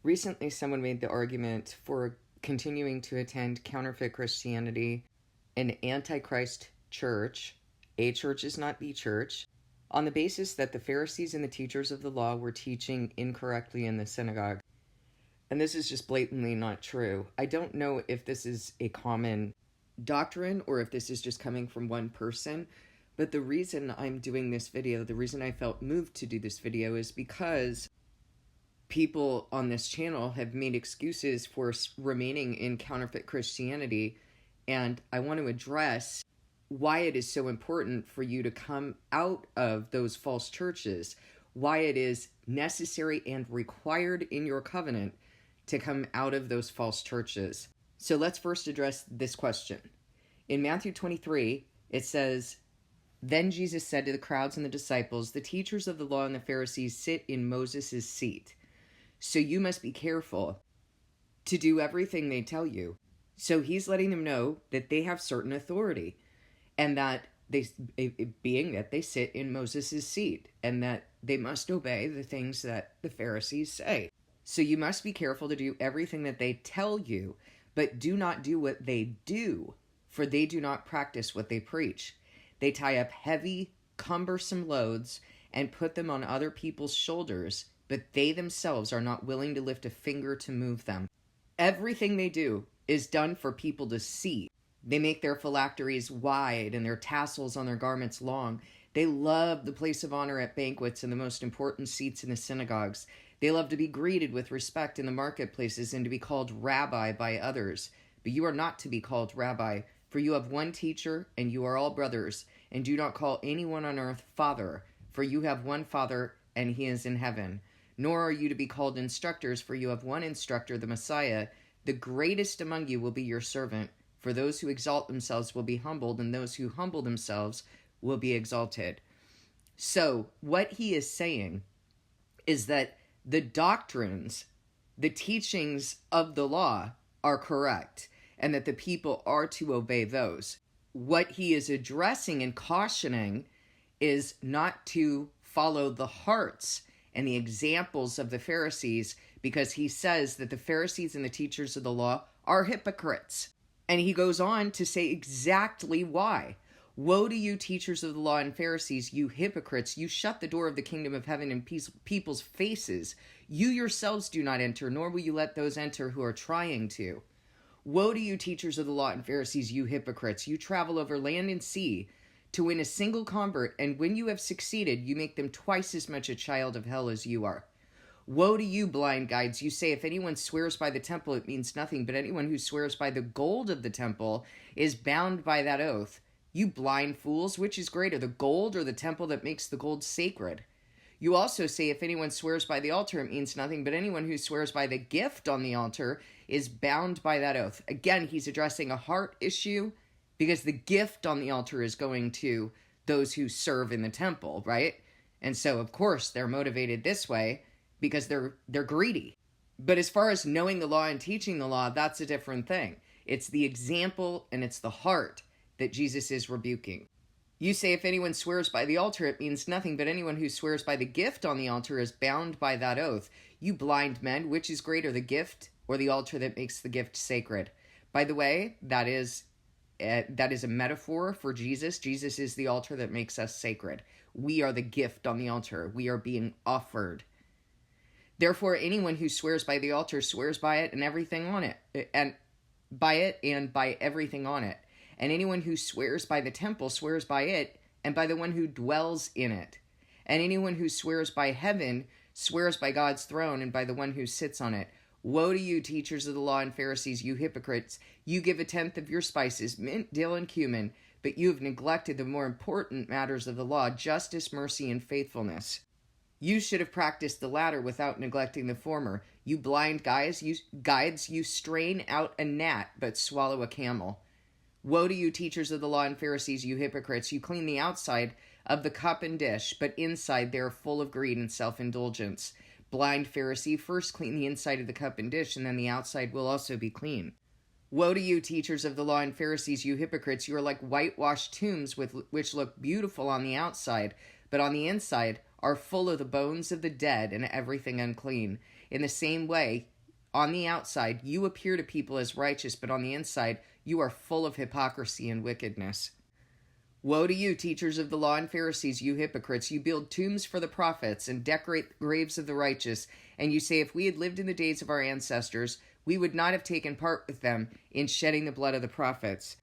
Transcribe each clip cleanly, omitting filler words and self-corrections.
Recently, someone made the argument for continuing to attend counterfeit Christianity, an antichrist church. A church is not the church, on the basis that the Pharisees and the teachers of the law were teaching incorrectly in the synagogue. And this is just blatantly not true. I don't know if this is a common doctrine or if this is just coming from one person, but the reason I'm doing this video, the reason I felt moved to do this video is because people on this channel have made excuses for remaining in counterfeit Christianity, and I want to address why it is so important for you to come out of those false churches, why it is necessary and required in your covenant to come out of those false churches. So let's first address this question. In Matthew 23, it says, "Then Jesus said to the crowds and the disciples, 'The teachers of the law and the Pharisees sit in Moses' seat. So you must be careful to do everything they tell you.'" So he's letting them know that they have certain authority, and that being that they sit in Moses' seat, and that they must obey the things that the Pharisees say. So you must be careful to do everything that they tell you, but do not do what they do, for they do not practice what they preach. They tie up heavy, cumbersome loads and put them on other people's shoulders, but they themselves are not willing to lift a finger to move them. Everything they do is done for people to see. They make their phylacteries wide and their tassels on their garments long. They love the place of honor at banquets and the most important seats in the synagogues. They love to be greeted with respect in the marketplaces and to be called rabbi by others. But you are not to be called rabbi, for you have one teacher and you are all brothers. And do not call anyone on earth father, for you have one Father and he is in heaven. Nor are you to be called instructors, for you have one instructor, the Messiah. The greatest among you will be your servant. For those who exalt themselves will be humbled, and those who humble themselves will be exalted. So what he is saying is that the doctrines, the teachings of the law are correct, and that the people are to obey those. What he is addressing and cautioning is not to follow the hearts and the examples of the Pharisees, because he says that the Pharisees and the teachers of the law are hypocrites. And he goes on to say exactly why. "Woe to you, teachers of the law and Pharisees, you hypocrites! You shut the door of the kingdom of heaven in people's faces. You yourselves do not enter, nor will you let those enter who are trying to. Woe to you, teachers of the law and Pharisees, you hypocrites! You travel over land and sea to win a single convert, and when you have succeeded, you make them twice as much a child of hell as you are. Woe to you, blind guides! You say, if anyone swears by the temple, it means nothing, but anyone who swears by the gold of the temple is bound by that oath. You blind fools, which is greater, the gold or the temple that makes the gold sacred? You also say, if anyone swears by the altar, it means nothing, but anyone who swears by the gift on the altar is bound by that oath." Again, he's addressing a heart issue, because the gift on the altar is going to those who serve in the temple, right? And so, of course, they're motivated this way because they're greedy. But as far as knowing the law and teaching the law, that's a different thing. It's the example and it's the heart that Jesus is rebuking. You say, if anyone swears by the altar, it means nothing, but anyone who swears by the gift on the altar is bound by that oath. You blind men, which is greater, the gift or the altar that makes the gift sacred? By the way, that is a metaphor for Jesus. Jesus is the altar that makes us sacred. We are the gift on the altar. We are being offered. Therefore, anyone who swears by the altar swears by it and everything on it, and by everything on it. And anyone who swears by the temple swears by it and by the one who dwells in it. And anyone who swears by heaven swears by God's throne and by the one who sits on it. Woe to you, teachers of the law and Pharisees, you hypocrites! You give a tenth of your spices, mint, dill, and cumin, but you have neglected the more important matters of the law, justice, mercy, and faithfulness. You should have practiced the latter without neglecting the former. You blind guides, you strain out a gnat, but swallow a camel. Woe to you, teachers of the law and Pharisees, you hypocrites! You clean the outside of the cup and dish, but inside they are full of greed and self-indulgence. Blind Pharisee, first clean the inside of the cup and dish, and then the outside will also be clean. Woe to you, teachers of the law and Pharisees, you hypocrites! You are like whitewashed tombs which look beautiful on the outside, but on the inside are full of the bones of the dead and everything unclean. In the same way, on the outside, you appear to people as righteous, but on the inside, you are full of hypocrisy and wickedness. Woe to you, teachers of the law and Pharisees, you hypocrites! You build tombs for the prophets and decorate the graves of the righteous. And you say, if we had lived in the days of our ancestors, we would not have taken part with them in shedding the blood of the prophets.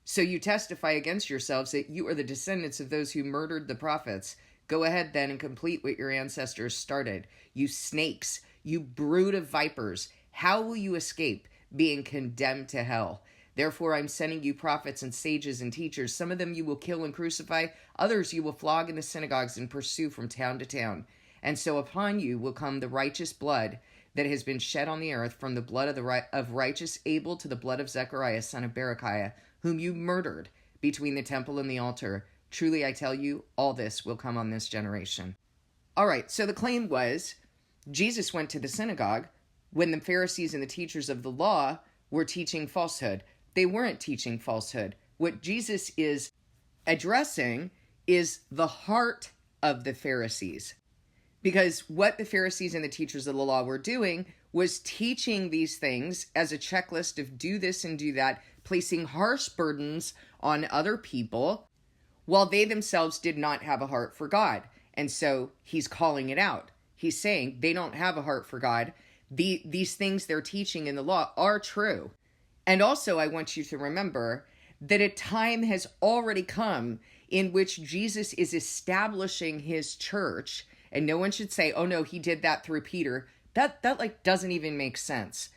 So you testify against yourselves that you are the descendants of those who murdered the prophets. Go ahead then and complete what your ancestors started. You snakes, you brood of vipers, how will you escape being condemned to hell? Therefore, I'm sending you prophets and sages and teachers. Some of them you will kill and crucify. Others you will flog in the synagogues and pursue from town to town. And so upon you will come the righteous blood that has been shed on the earth, from the blood of righteous Abel to the blood of Zechariah, son of Berechiah, whom you murdered between the temple and the altar. Truly, I tell you, all this will come on this generation. All right, so the claim was Jesus went to the synagogue when the Pharisees and the teachers of the law were teaching falsehood. They weren't teaching falsehood. What Jesus is addressing is the heart of the Pharisees. Because what the Pharisees and the teachers of the law were doing was teaching these things as a checklist of do this and do that, placing harsh burdens on other people, while they themselves did not have a heart for God. And so he's calling it out. He's saying they don't have a heart for God. These things they're teaching in the law are true. And also, I want you to remember that a time has already come in which Jesus is establishing his church. And no one should say, oh no, he did that through Peter. That doesn't even make sense.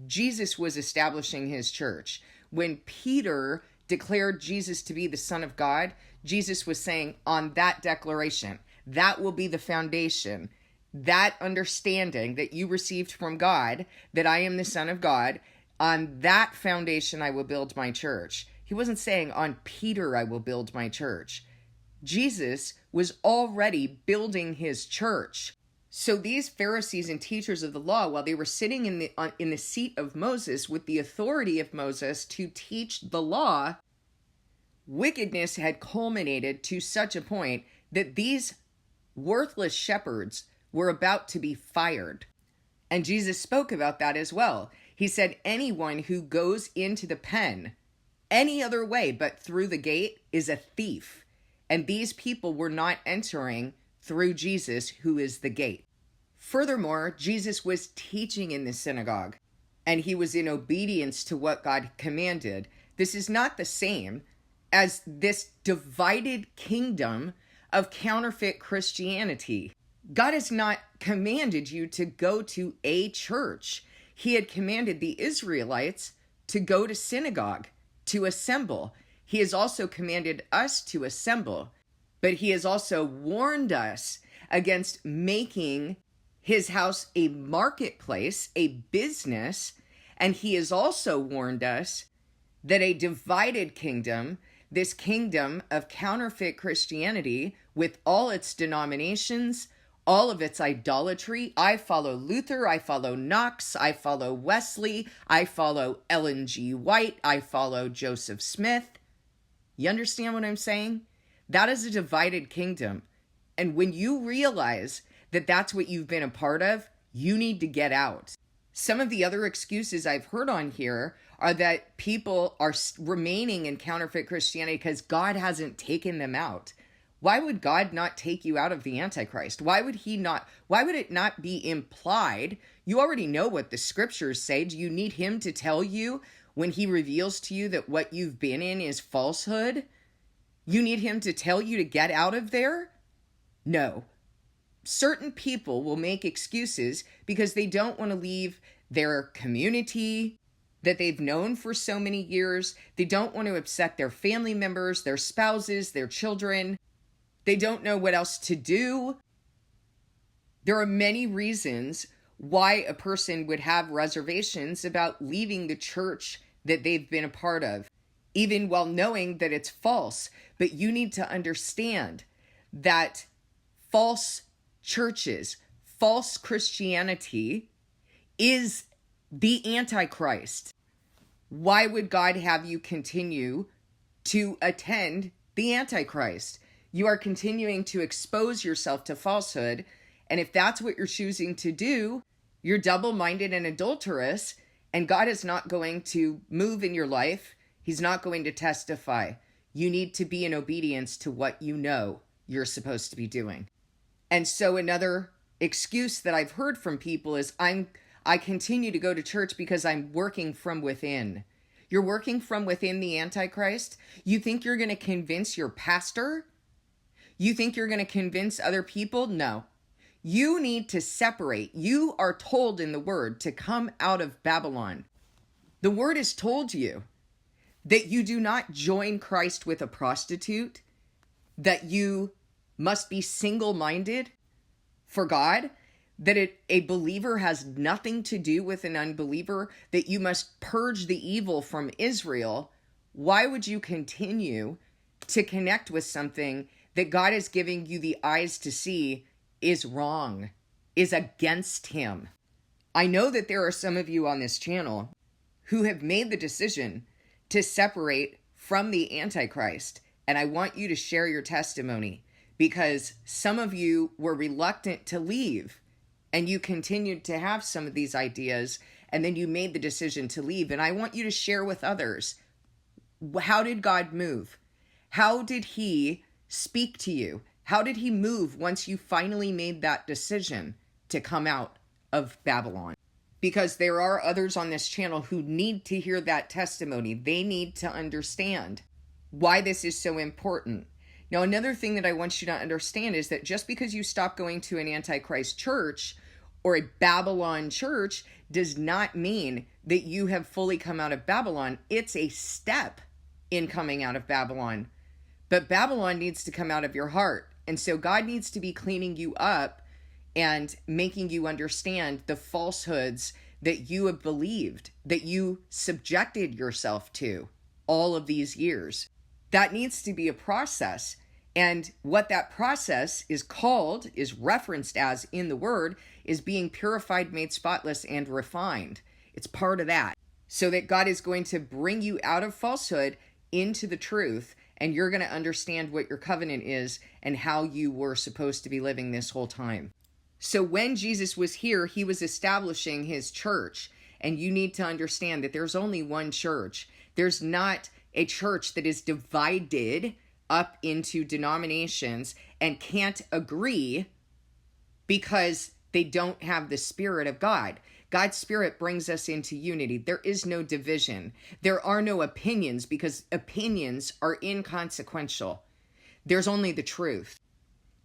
Jesus was establishing his church. When Peter declared Jesus to be the Son of God, Jesus was saying on that declaration, that will be the foundation, that understanding that you received from God, that I am the Son of God, on that foundation I will build my church. He wasn't saying on Peter I will build my church. Jesus was already building his church. So these Pharisees and teachers of the law, while they were sitting in the seat of Moses with the authority of Moses to teach the law, wickedness had culminated to such a point that these worthless shepherds were about to be fired. And Jesus spoke about that as well. He said, anyone who goes into the pen any other way but through the gate is a thief. And these people were not entering through Jesus, who is the gate. Furthermore, Jesus was teaching in the synagogue, and he was in obedience to what God commanded. This is not the same as this divided kingdom of counterfeit Christianity. God has not commanded you to go to a church. He had commanded the Israelites to go to synagogue, to assemble. He has also commanded us to assemble, but he has also warned us against making his house a marketplace, a business, and he has also warned us that a divided kingdom, this kingdom of counterfeit Christianity with all its denominations, all of its idolatry. I follow Luther, I follow Knox, I follow Wesley, I follow Ellen G. White, I follow Joseph Smith. You understand what I'm saying? That is a divided kingdom. And when you realize that that's what you've been a part of, you need to get out. Some of the other excuses I've heard on here are that people are remaining in counterfeit Christianity because God hasn't taken them out. Why would God not take you out of the Antichrist? Why would it not be implied? You already know what the scriptures say. Do you need him to tell you when he reveals to you that what you've been in is falsehood? You need him to tell you to get out of there? No. Certain people will make excuses because they don't want to leave their community that they've known for so many years. They don't want to upset their family members, their spouses, their children. They don't know what else to do. There are many reasons why a person would have reservations about leaving the church that they've been a part of, even while knowing that it's false. But you need to understand that false churches, false Christianity is the Antichrist. Why would God have you continue to attend the Antichrist? You are continuing to expose yourself to falsehood. And if that's what you're choosing to do, You're double-minded and adulterous, and God is not going to move in your life. He's not going to testify. You need to be in obedience to what you know you're supposed to be doing. And so another excuse that I've heard from people is I continue to go to church because I'm working from within. You're working from within the Antichrist? You think you're going to convince your pastor? You think you're going to convince other people? No. You need to separate. You are told in the word to come out of Babylon. The word has told you that you do not join Christ with a prostitute, that you must be single-minded for God, that a believer has nothing to do with an unbeliever, that you must purge the evil from Israel. Why would you continue to connect with something that God is giving you the eyes to see is wrong, is against him? I know that there are some of you on this channel who have made the decision to separate from the Antichrist, and I want you to share your testimony, because some of you were reluctant to leave and you continued to have some of these ideas, and then you made the decision to leave. And I want you to share with others, how did God move? How did he speak to you? How did he move once you finally made that decision to come out of Babylon? Because there are others on this channel who need to hear that testimony. They need to understand why this is so important. Now, another thing that I want you to understand is that just because you stop going to an Antichrist church or a Babylon church does not mean that you have fully come out of Babylon. It's a step in coming out of Babylon. But Babylon needs to come out of your heart. And so God needs to be cleaning you up and making you understand the falsehoods that you have believed, that you subjected yourself to all of these years. That needs to be a process. And what that process is called, is referenced as in the word, is being purified, made spotless, and refined. It's part of that. So that God is going to bring you out of falsehood into the truth, and you're going to understand what your covenant is and how you were supposed to be living this whole time. So when Jesus was here, he was establishing his church. And you need to understand that there's only one church. There's not a church that is divided up into denominations and can't agree because they don't have the Spirit of God. God's Spirit brings us into unity. There is no division. There are no opinions, because opinions are inconsequential. There's only the truth.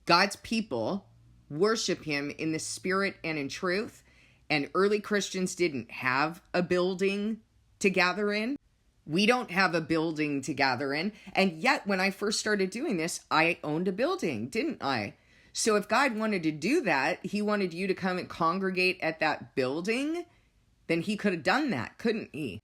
God's people worship him in the Spirit and in truth. And early Christians didn't have a building to gather in. We don't have a building to gather in. And yet, when I first started doing this, I owned a building, didn't I? So if God wanted to do that, he wanted you to come and congregate at that building, then he could have done that, couldn't he?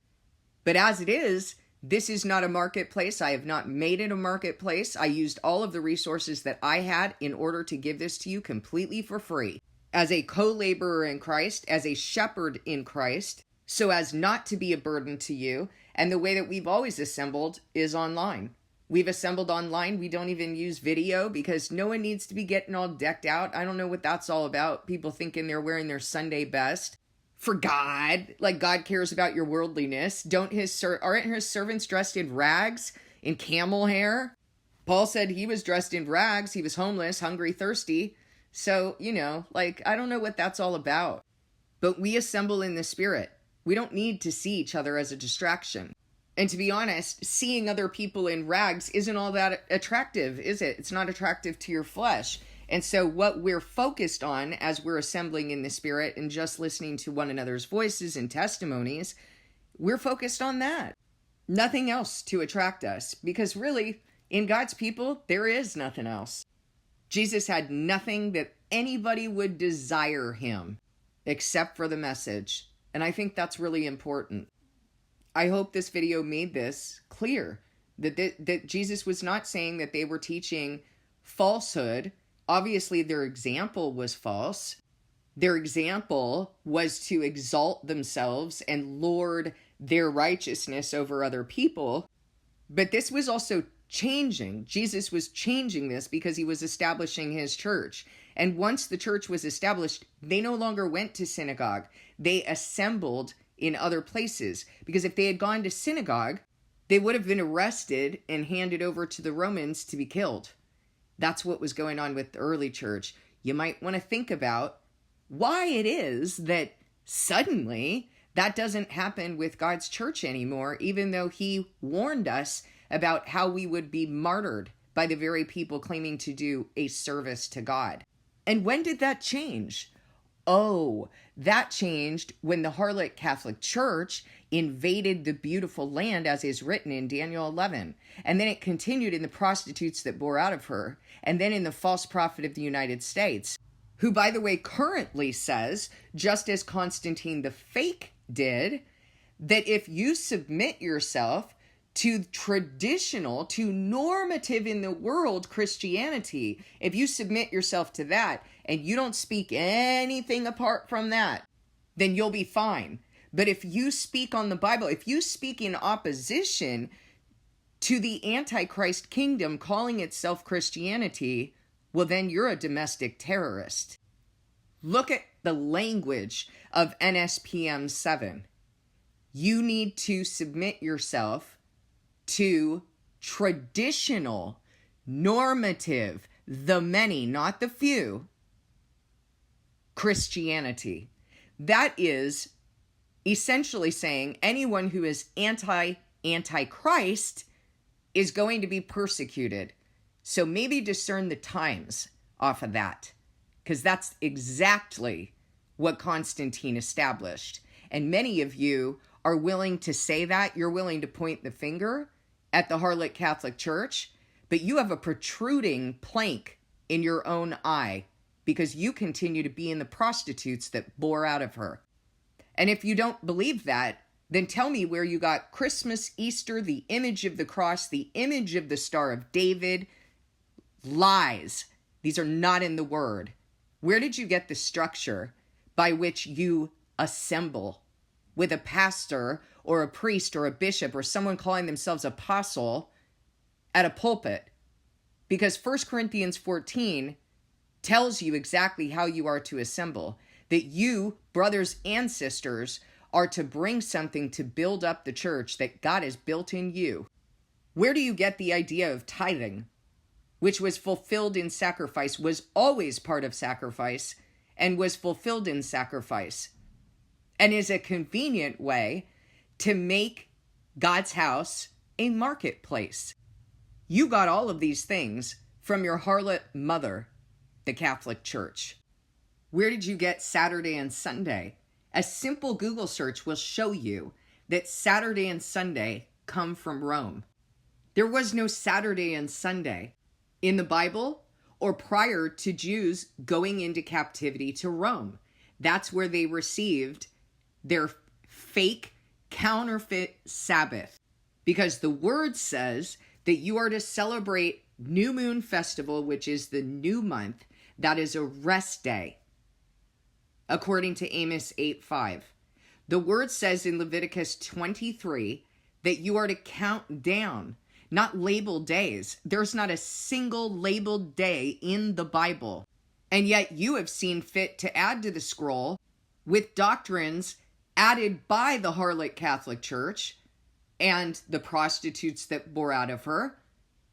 But as it is, this is not a marketplace. I have not made it a marketplace. I used all of the resources that I had in order to give this to you completely for free. As a co-laborer in Christ, as a shepherd in Christ, so as not to be a burden to you. And the way that we've always assembled is online. We've assembled online. We don't even use video because no one needs to be getting all decked out. I don't know what that's all about. People thinking they're wearing their Sunday best for God, like God cares about your worldliness. Aren't his servants dressed in rags, in camel hair? Paul said he was dressed in rags. He was homeless, hungry, thirsty. So, I don't know what that's all about. But we assemble in the Spirit. We don't need to see each other as a distraction. And to be honest, seeing other people in rags isn't all that attractive, is it? It's not attractive to your flesh. And so what we're focused on as we're assembling in the Spirit and just listening to one another's voices and testimonies, we're focused on that. Nothing else to attract us. Because really, in God's people, there is nothing else. Jesus had nothing that anybody would desire him except for the message. And I think that's really important. I hope this video made this clear, that Jesus was not saying that they were teaching falsehood. Obviously, their example was false. Their example was to exalt themselves and lord their righteousness over other people. But this was also changing. Jesus was changing this because he was establishing his church. And once the church was established, they no longer went to synagogue. They assembled in other places. Because if they had gone to synagogue, they would have been arrested and handed over to the Romans to be killed. That's what was going on with the early church. You might want to think about why it is that suddenly that doesn't happen with God's church anymore, even though he warned us about how we would be martyred by the very people claiming to do a service to God. And when did that change? Oh, that changed when the harlot Catholic Church invaded the beautiful land, as is written in Daniel 11. And then it continued in the prostitutes that bore out of her, and then in the false prophet of the United States, who, by the way, currently says, just as Constantine the Fake did, that if you submit yourself to traditional, to normative in the world Christianity, if you submit yourself to that and you don't speak anything apart from that, then you'll be fine. But if you speak on the Bible, if you speak in opposition to the Antichrist kingdom calling itself Christianity, well, then you're a domestic terrorist. Look at the language of NSPM 7. You need to submit yourself to traditional, normative, the many, not the few, Christianity. That is essentially saying anyone who is anti-Christ is going to be persecuted. So maybe discern the times off of that, because that's exactly what Constantine established. And many of you are willing to say that. You're willing to point the finger at the harlot Catholic Church, but you have a protruding plank in your own eye because you continue to be in the prostitutes that bore out of her. And if you don't believe that, then tell me where you got Christmas, Easter, the image of the cross, the image of the Star of David. Lies. These are not in the Word. Where did you get the structure by which you assemble with a pastor or a priest or a bishop or someone calling themselves apostle at a pulpit? Because 1 Corinthians 14 tells you exactly how you are to assemble. That you, brothers and sisters, are to bring something to build up the church that God has built in you. Where do you get the idea of tithing, which was fulfilled in sacrifice, was always part of sacrifice, and was fulfilled in sacrifice, and is a convenient way to make God's house a marketplace? You got all of these things from your harlot mother, the Catholic Church. Where did you get Saturday and Sunday? A simple Google search will show you that Saturday and Sunday come from Rome. There was no Saturday and Sunday in the Bible or prior to Jews going into captivity to Rome. That's where they received their fake counterfeit Sabbath, because the word says that you are to celebrate New Moon Festival, which is the new month. That is a rest day, according to Amos 8:5. The word says in Leviticus 23 that you are to count down, not label days. There's not a single labeled day in the Bible. And yet you have seen fit to add to the scroll with doctrines added by the harlot Catholic Church and the prostitutes that bore out of her.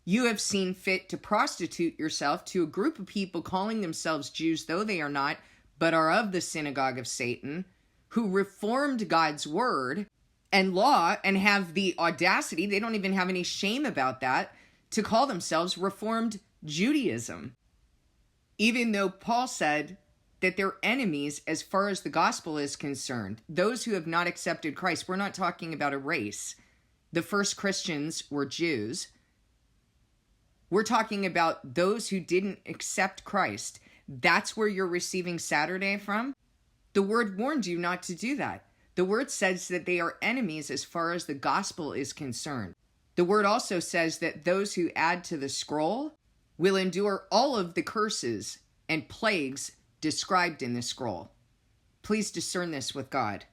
You have seen fit to prostitute yourself to a group of people calling themselves Jews, though they are not, but are of the synagogue of Satan, who reformed God's word and law and have the audacity, they don't even have any shame about that, to call themselves Reformed Judaism. Even though Paul said that they're enemies as far as the gospel is concerned. Those who have not accepted Christ, we're not talking about a race. The first Christians were Jews. We're talking about those who didn't accept Christ. That's where you're receiving Saturday from. The word warned you not to do that. The word says that they are enemies as far as the gospel is concerned. The word also says that those who add to the scroll will endure all of the curses and plagues described in the scroll. Please discern this with God.